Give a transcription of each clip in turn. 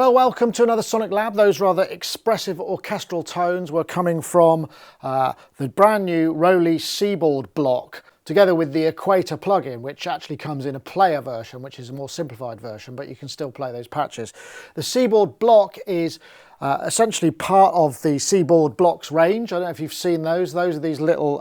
Hello, welcome to another SonicLAB. Those rather expressive orchestral tones were coming from the brand new ROLI Seaboard block, together with the Equator plugin, which actually comes in a player version, which is a more simplified version, but you can still play those patches. The Seaboard block is essentially part of the Seaboard blocks range. I don't know if you've seen those. Those are these little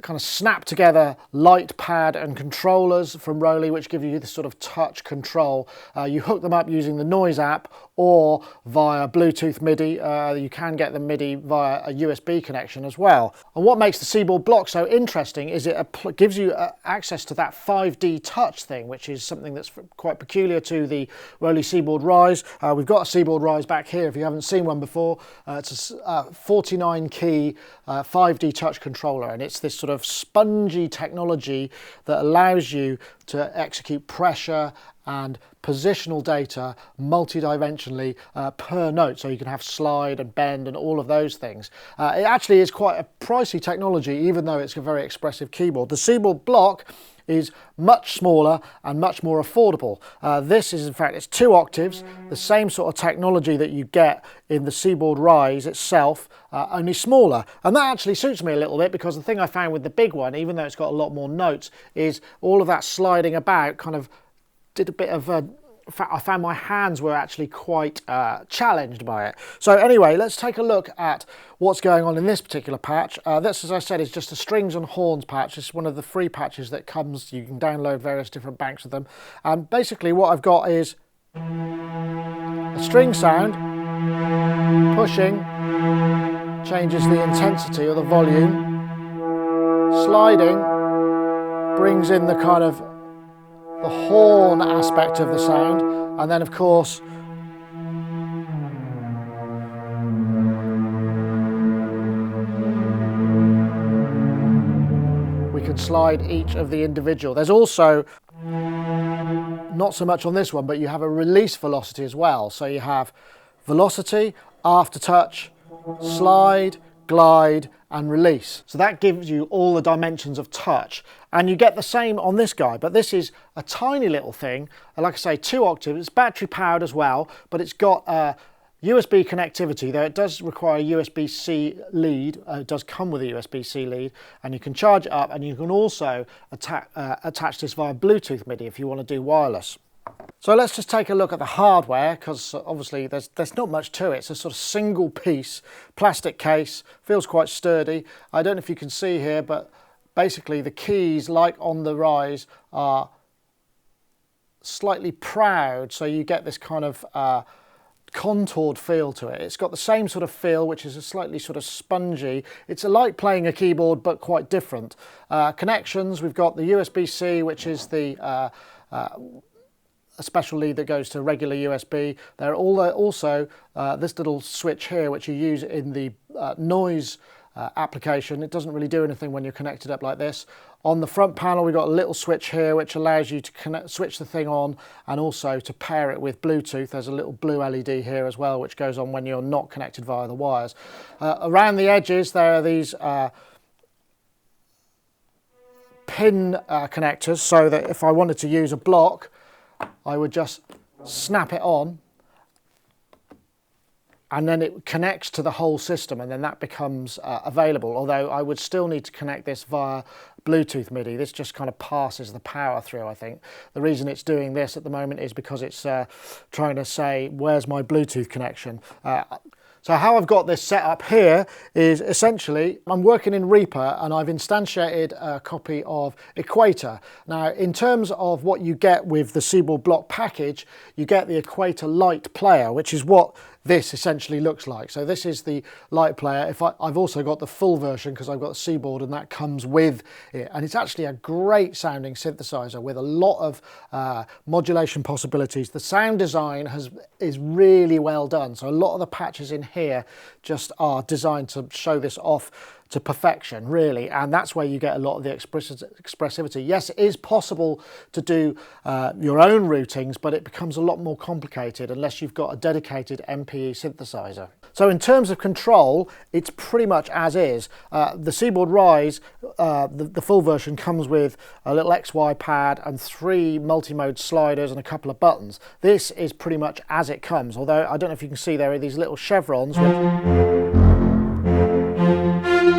kind of snap together light pad and controllers from ROLI, which give you this sort of touch control. You hook them up using the Noise app or via Bluetooth MIDI. You can get the MIDI via a USB connection as well. And what makes the Seaboard block so interesting is it gives you access to that 5D touch thing, which is something that's quite peculiar to the ROLI Seaboard Rise. We've got a Seaboard Rise back here if you haven't seen one before. It's a 49 key 5D touch controller, and it's this sort of spongy technology that allows you to execute pressure and positional data multi-dimensionally per note, so you can have slide and bend and all of those things. It actually is quite a pricey technology, even though it's a very expressive keyboard. The Seaboard block is much smaller and much more affordable. This is, in fact, it's 2 octaves, the same sort of technology that you get in the Seaboard Rise itself, only smaller. And that actually suits me a little bit, because the thing I found with the big one, even though it's got a lot more notes, is all of that sliding about kind of did a bit of I found my hands were actually quite challenged by it. So anyway, let's take a look at what's going on in this particular patch. This, as I said, is just a strings and horns patch. It's one of the free patches that comes. You can download various different banks of them. And basically what I've got is a string sound, pushing, changes the intensity or the volume, sliding, brings in the kind of the horn aspect of the sound, and then of course we can slide each of the individual. There's also, not so much on this one, but you have a release velocity as well. So you have velocity, aftertouch, slide, glide and release. So that gives you all the dimensions of touch, and you get the same on this guy, but this is a tiny little thing. Like I say, 2 octaves. It's battery powered as well, but it's got USB connectivity, though it does require a USB-C lead. It does come with a USB-C lead, and you can charge it up, and you can also attach this via Bluetooth MIDI if you want to do wireless. So let's just take a look at the hardware, because obviously there's not much to it. It's a sort of single piece plastic case, feels quite sturdy. I don't know if you can see here, but basically the keys, like on the Rise, are slightly proud, so you get this kind of contoured feel to it. It's got the same sort of feel, which is a slightly sort of spongy. It's like playing a keyboard, but quite different. Connections, we've got the USB-C, which is the a special lead that goes to regular USB. There are also this little switch here, which you use in the noise application. It doesn't really do anything when you're connected up like this. On the front panel, we've got a little switch here, which allows you to switch the thing on, and also to pair it with Bluetooth. There's a little blue LED here as well, which goes on when you're not connected via the wires. Around the edges, there are these pin connectors, so that if I wanted to use a block, I would just snap it on, and then it connects to the whole system, and then that becomes available. Although I would still need to connect this via Bluetooth MIDI. This just kind of passes the power through, I think. The reason it's doing this at the moment is because it's trying to say, where's my Bluetooth connection? So how I've got this set up here is essentially, I'm working in Reaper, and I've instantiated a copy of Equator. Now, in terms of what you get with the Seaboard block package, you get the Equator Light Player, which is what this essentially looks like. So this is the Light Player. I've also got the full version, because I've got the Seaboard, and that comes with it. And it's actually a great sounding synthesizer with a lot of modulation possibilities. The sound design is really well done. So a lot of the patches in here just are designed to show this off to perfection, really, and that's where you get a lot of the expressivity. Yes, it is possible to do your own routings, but it becomes a lot more complicated unless you've got a dedicated MPE synthesizer. So in terms of control, it's pretty much as is. The Seaboard Rise, the full version, comes with a little XY pad and 3 multi-mode sliders and a couple of buttons. This is pretty much as it comes, although I don't know if you can see there are these little chevrons which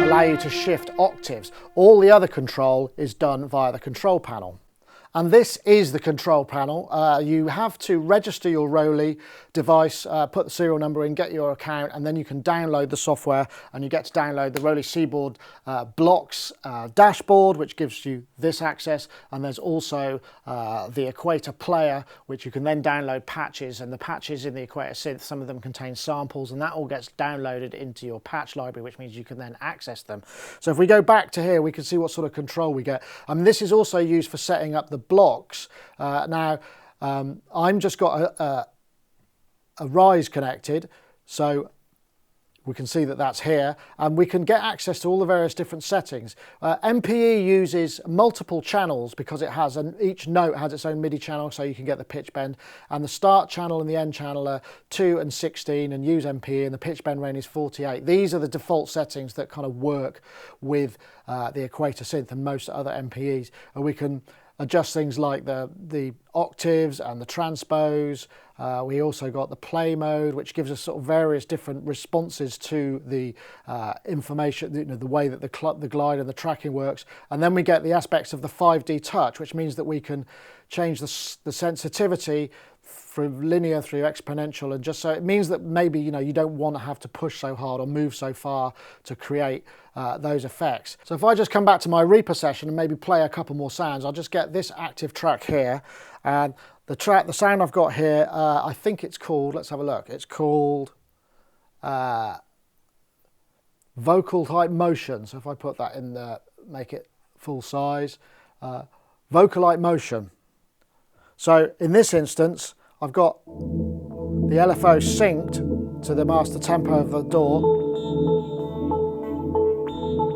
allow you to shift octaves. All the other control is done via the control panel. And this is the control panel. You have to register your ROLI device, put the serial number in, get your account, and then you can download the software, and you get to download the ROLI Seaboard blocks dashboard, which gives you this access, and there's also the Equator Player, which you can then download patches, and the patches in the Equator synth, some of them contain samples, and that all gets downloaded into your patch library, which means you can then access them. So if we go back to here, we can see what sort of control we get. This is also used for setting up the blocks. Now I'm just got a Rise connected, so we can see that that's here, and we can get access to all the various different settings. MPE uses multiple channels because it has, each note has its own MIDI channel, so you can get the pitch bend, and the start channel and the end channel are 2 and 16 and use MPE, and the pitch bend range is 48. These are the default settings that kind of work with the Equator synth and most other MPEs, and we can adjust things like the octaves and the transpose. We also got the play mode, which gives us sort of various different responses to the information, the way that the glide and the tracking works. And then we get the aspects of the 5D touch, which means that we can change the sensitivity from linear through exponential, and just so it means that maybe you don't want to have to push so hard or move so far to create those effects. So if I just come back to my Reaper session and maybe play a couple more sounds, I'll just get this active track here, and the sound I've got here, I think it's called, let's have a look, it's called vocal type motion. So if I put that in there, make it full size, vocalite motion. So in this instance, I've got the LFO synced to the master tempo of the door,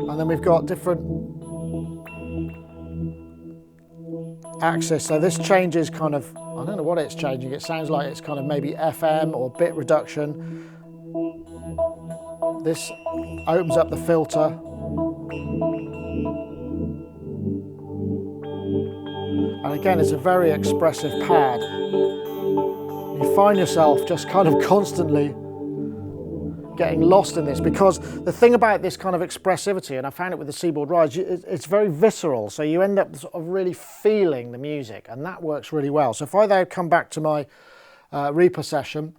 and then we've got different axis. So this changes kind of, I don't know what it's changing, it sounds like it's kind of maybe FM or bit reduction. This opens up the filter. And again, it's a very expressive pad. You find yourself just kind of constantly getting lost in this, because the thing about this kind of expressivity, and I found it with the Seaboard Rise, it's very visceral, so you end up sort of really feeling the music, and that works really well. So if I now come back to my Reaper session,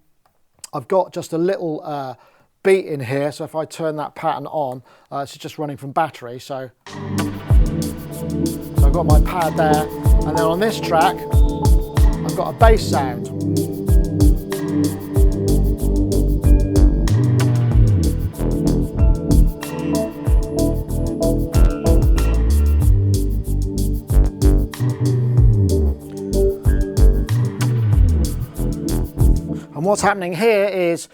I've got just a little beat in here, so if I turn that pattern on, it's just running from battery, so I've got my pad there, and then on this track I've got a bass sound. And what's happening here is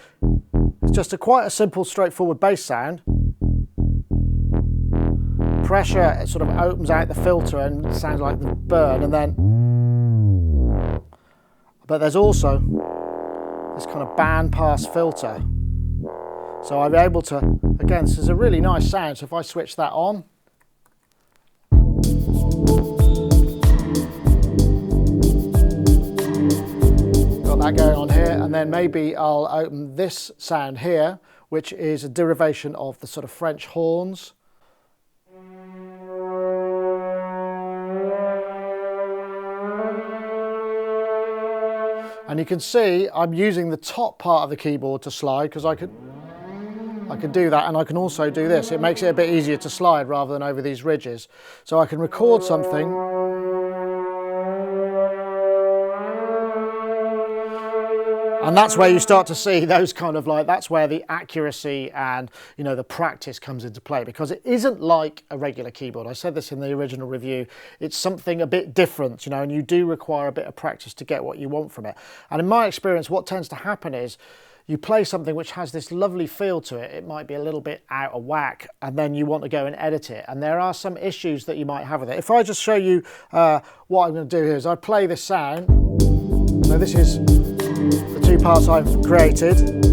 just quite a simple, straightforward bass sound. Pressure, it sort of opens out the filter and it sounds like the burn, and then, but there's also this kind of band pass filter. So I'm able to, again, this is a really nice sound. So if I switch that on, got that going on here, and then maybe I'll open this sound here, which is a derivation of the sort of French horns. And you can see I'm using the top part of the keyboard to slide, because I can do that, and I can also do this. It makes it a bit easier to slide rather than over these ridges. So I can record something, and that's where you start to see those kind of like, that's where the accuracy and the practice comes into play, because it isn't like a regular keyboard. I said this in the original review, it's something a bit different, and you do require a bit of practice to get what you want from it. And in my experience, what tends to happen is you play something which has this lovely feel to it, it might be a little bit out of whack, and then you want to go and edit it. And there are some issues that you might have with it. If I just show you what I'm going to do here is I play this sound. So this is the two parts I've created.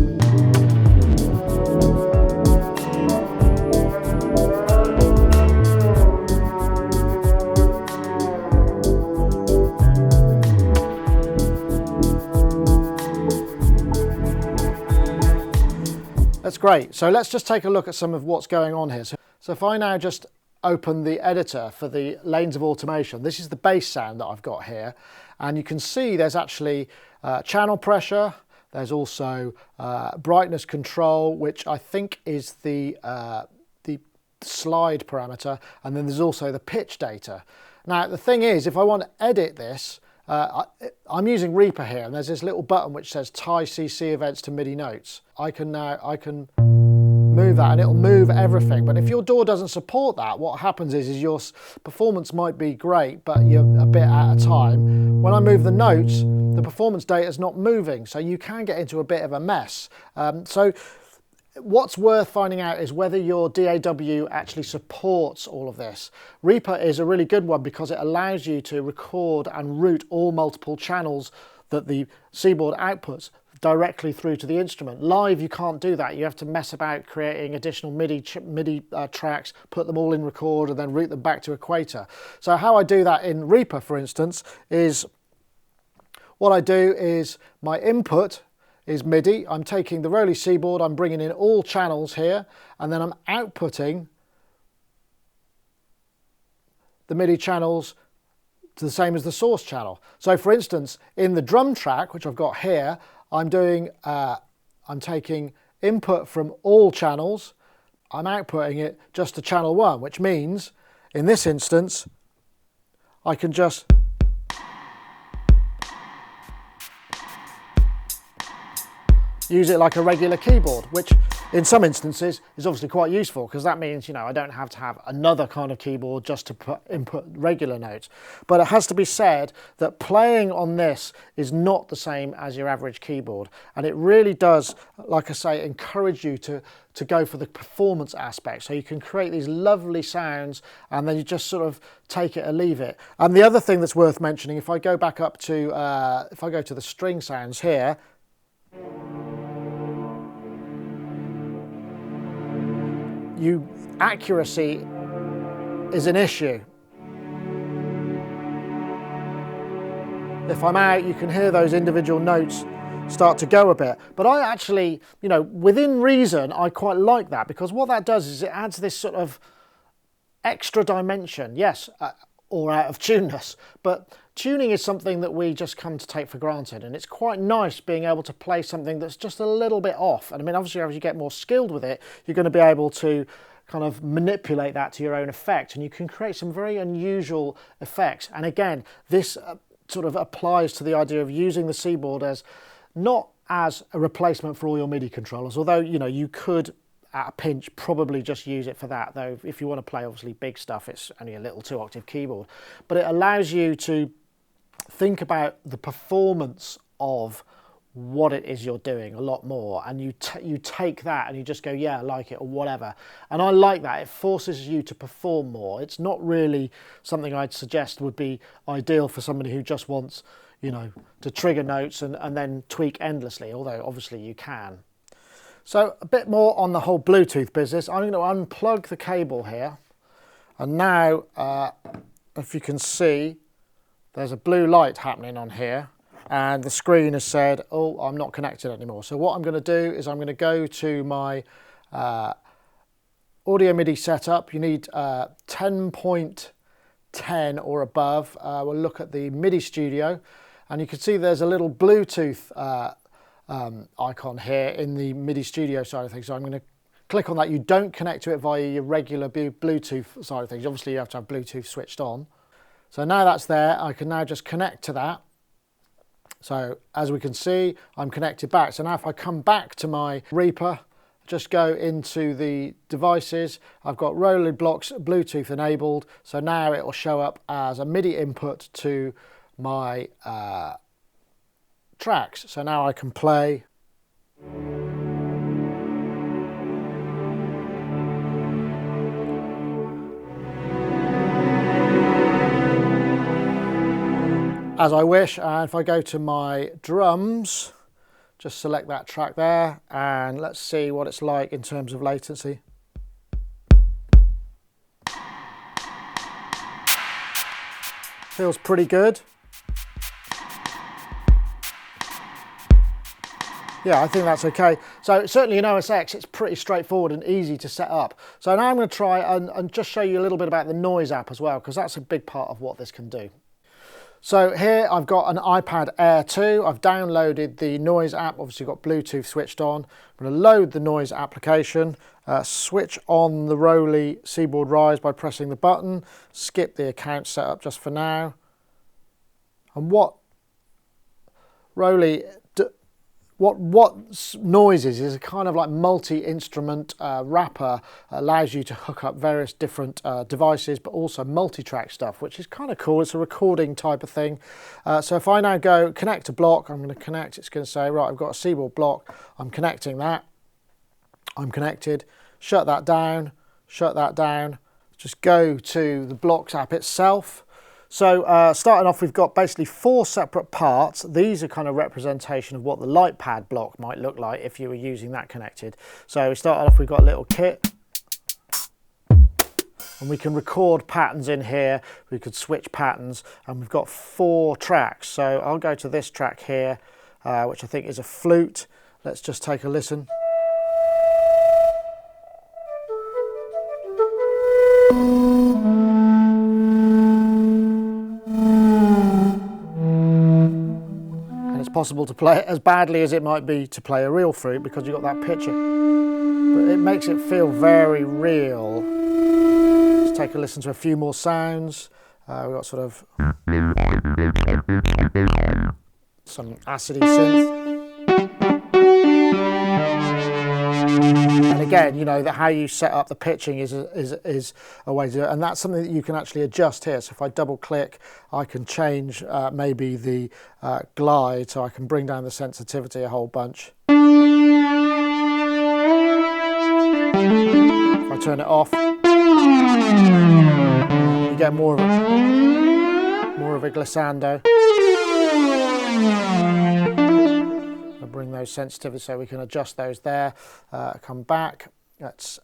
That's great. So let's just take a look at some of what's going on here. So if I now just open the editor for the lanes of automation, this is the bass sound that I've got here. And you can see there's actually channel pressure. There's also brightness control, which I think is the slide parameter. And then there's also the pitch data. Now, the thing is, if I want to edit this, I'm using Reaper here, and there's this little button which says tie CC events to MIDI notes. I can move that and it'll move everything. But if your DAW doesn't support that, what happens is your performance might be great, but you're a bit out of time. When I move the notes, the performance data is not moving, so you can get into a bit of a mess. So what's worth finding out is whether your DAW actually supports all of this. Reaper is a really good one because it allows you to record and route all multiple channels that the Seaboard outputs directly through to the instrument. Live, you can't do that. You have to mess about creating additional MIDI tracks, put them all in record, and then route them back to Equator. So how I do that in Reaper, for instance, is what I do is my input is MIDI. I'm taking the ROLI Seaboard, I'm bringing in all channels here, and then I'm outputting the MIDI channels to the same as the source channel. So for instance, in the drum track, which I've got here, I'm taking input from all channels, I'm outputting it just to channel 1, which means in this instance, I can just use it like a regular keyboard, which in some instances is obviously quite useful because that means, you know, I don't have to have another kind of keyboard just to input regular notes. But it has to be said that playing on this is not the same as your average keyboard, and it really does, like I say, encourage you to go for the performance aspect. So you can create these lovely sounds and then you just sort of take it or leave it. And the other thing that's worth mentioning, if I go back up to, if I go to the string sounds here, accuracy is an issue. If I'm out, you can hear those individual notes start to go a bit. But I actually, you know, within reason, I quite like that, because what that does is it adds this sort of extra dimension, yes, or out of tuneness, but tuning is something that we just come to take for granted, and it's quite nice being able to play something that's just a little bit off. And I mean, obviously as you get more skilled with it, you're going to be able to kind of manipulate that to your own effect, and you can create some very unusual effects. And again, this sort of applies to the idea of using the Seaboard as not as a replacement for all your MIDI controllers, although, you know, you could at a pinch probably just use it for that, though if you want to play obviously big stuff, it's only a little 2-octave keyboard. But it allows you to think about the performance of what it is you're doing a lot more, and you take that and you just go, yeah, I like it, or whatever. And I like that. It forces you to perform more. It's not really something I'd suggest would be ideal for somebody who just wants, you know, to trigger notes and then tweak endlessly, although obviously you can. So a bit more on the whole Bluetooth business. I'm going to unplug the cable here, and now if you can see, there's a blue light happening on here, and the screen has said, oh, I'm not connected anymore. So what I'm going to do is I'm going to go to my audio MIDI setup. You need 10.10 or above. We'll look at the MIDI Studio, and you can see there's a little Bluetooth icon here in the MIDI Studio side of things. So I'm going to click on that. You don't connect to it via your regular Bluetooth side of things. Obviously you have to have Bluetooth switched on. So now that's there, I can now just connect to that. So as we can see, I'm connected back. So now if I come back to my Reaper, just go into the devices, I've got ROLI blocks Bluetooth enabled. So now it will show up as a MIDI input to my tracks. So now I can play As I wish. And if I go to my drums, just select that track there, and let's see what it's like in terms of latency. Feels pretty good. Yeah, I think that's okay. So certainly in OS X, it's pretty straightforward and easy to set up. So now I'm going to try and just show you a little bit about the noise app as well, because that's a big part of what this can do. So here I've got an iPad Air 2. I've downloaded the noise app, obviously got Bluetooth switched on. I'm going to load the noise application, switch on the ROLI Seaboard Rise by pressing the button, skip the account setup just for now. And what ROLI what noise is a kind of like multi-instrument wrapper, allows you to hook up various different devices, but also multi-track stuff, which is kind of cool. It's a recording type of thing. So if I now go connect to block, I'm going to connect. It's going to say, right, I've got a Seaboard block. I'm connecting that. I'm connected. Shut that down. Shut that down. Just go to the Blocks app itself. So starting off, we've got basically 4 separate parts. These are kind of representation of what the light pad block might look like if you were using that connected. So we start off, we've got a little kit. And we can record patterns in here. We could switch patterns, and we've got 4 tracks. So I'll go to this track here, which I think is a flute. Let's just take a listen. Possible to play it as badly as it might be to play a real flute, because you've got that picture, but it makes it feel very real. Let's take a listen to a few more sounds. We've got sort of some acidy synth. And again, you know, that how you set up the pitching is a way to do it, and that's something that you can actually adjust here. So if I double click, I can change maybe the glide, so I can bring down the sensitivity a whole bunch. If I turn it off, you get more of a glissando. Bring those sensitivities so we can adjust those there. Come back, let's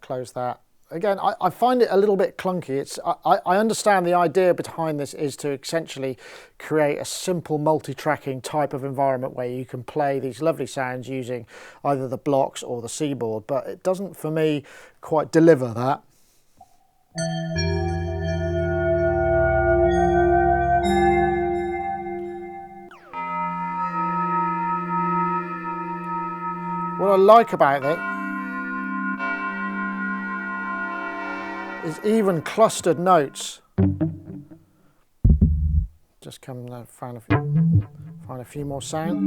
close that. Again, I find it a little bit clunky. I understand the idea behind this is to essentially create a simple multi-tracking type of environment where you can play these lovely sounds using either the blocks or the Seaboard, but it doesn't for me quite deliver that. What I like about it is even clustered notes. Just come and find a few more sound.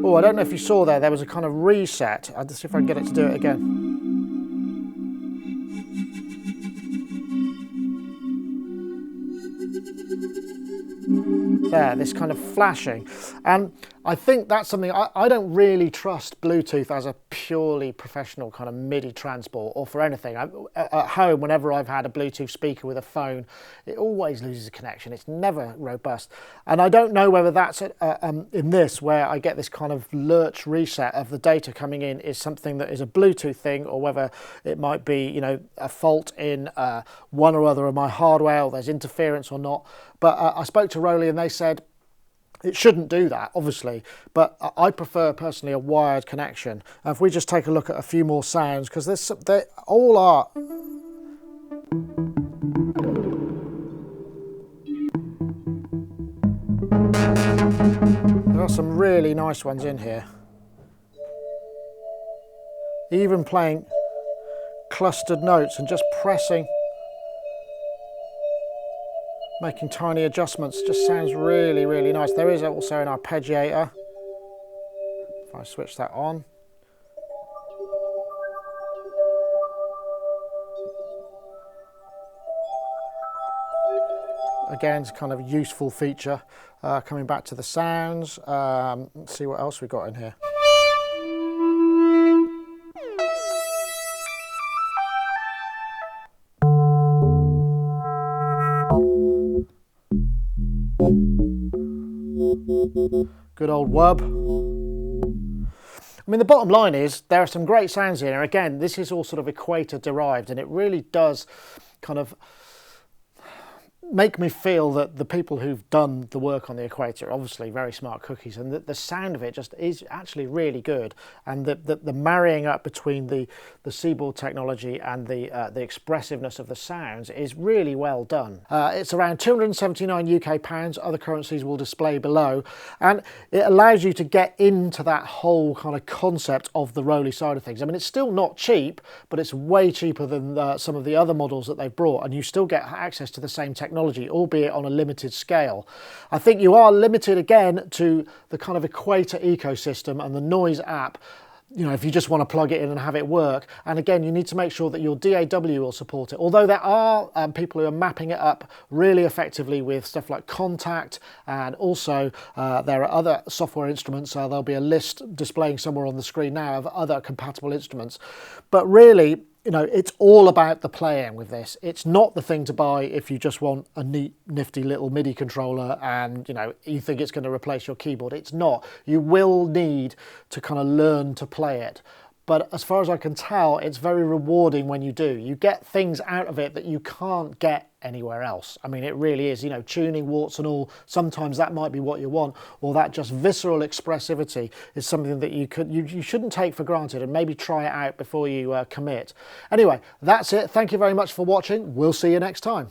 Oh, I don't know if you saw there was a kind of reset. I'll just see if I can get it to do it again. There, this kind of flashing, and I think that's something I don't really trust Bluetooth as a purely professional kind of MIDI transport, or for anything. At home, whenever I've had a Bluetooth speaker with a phone, it always loses a connection. It's never robust, and I don't know whether that's in this, where I get this kind of lurch reset of the data coming in, is something that is a Bluetooth thing, or whether it might be, you know, a fault in one or other of my hardware, or there's interference or not. But I spoke to ROLI and they said it shouldn't do that, obviously, but I prefer personally a wired connection. And if we just take a look at a few more sounds, because they all are. There are some really nice ones in here. Even playing clustered notes and just pressing, making tiny adjustments, just sounds really, really nice. There is also an arpeggiator. If I switch that on. again, it's kind of a useful feature. Coming back to the sounds, let's see what else we got in here. Good old wub. I mean, the bottom line is there are some great sounds here. Again, this is all sort of Equator derived, and it really does kind of make me feel that the people who've done the work on the Equator are obviously very smart cookies, and that the sound of it just is actually really good, and the marrying up between the Seaboard technology and the expressiveness of the sounds is really well done. It's around 279 UK pounds. Other currencies will display below, and it allows you to get into that whole kind of concept of the ROLI side of things. I mean, it's still not cheap, but it's way cheaper than some of the other models that they've brought, and you still get access to the same technology, albeit on a limited scale. I think you are limited again to the kind of Equator ecosystem and the Noise app, you know, if you just want to plug it in and have it work. And again, you need to make sure that your DAW will support it. Although there are people who are mapping it up really effectively with stuff like Contact, and also there are other software instruments. There'll be a list displaying somewhere on the screen now of other compatible instruments. But really, you know, it's all about the playing with this. It's not the thing to buy if you just want a neat, nifty little MIDI controller and, you know, you think it's going to replace your keyboard. It's not. You will need to kind of learn to play it. But as far as I can tell, it's very rewarding when you do. You get things out of it that you can't get anywhere else. I mean, it really is, you know, tuning, warts and all. Sometimes that might be what you want, or that just visceral expressivity is something that you shouldn't take for granted, and maybe try it out before you commit. Anyway, that's it. Thank you very much for watching. We'll see you next time.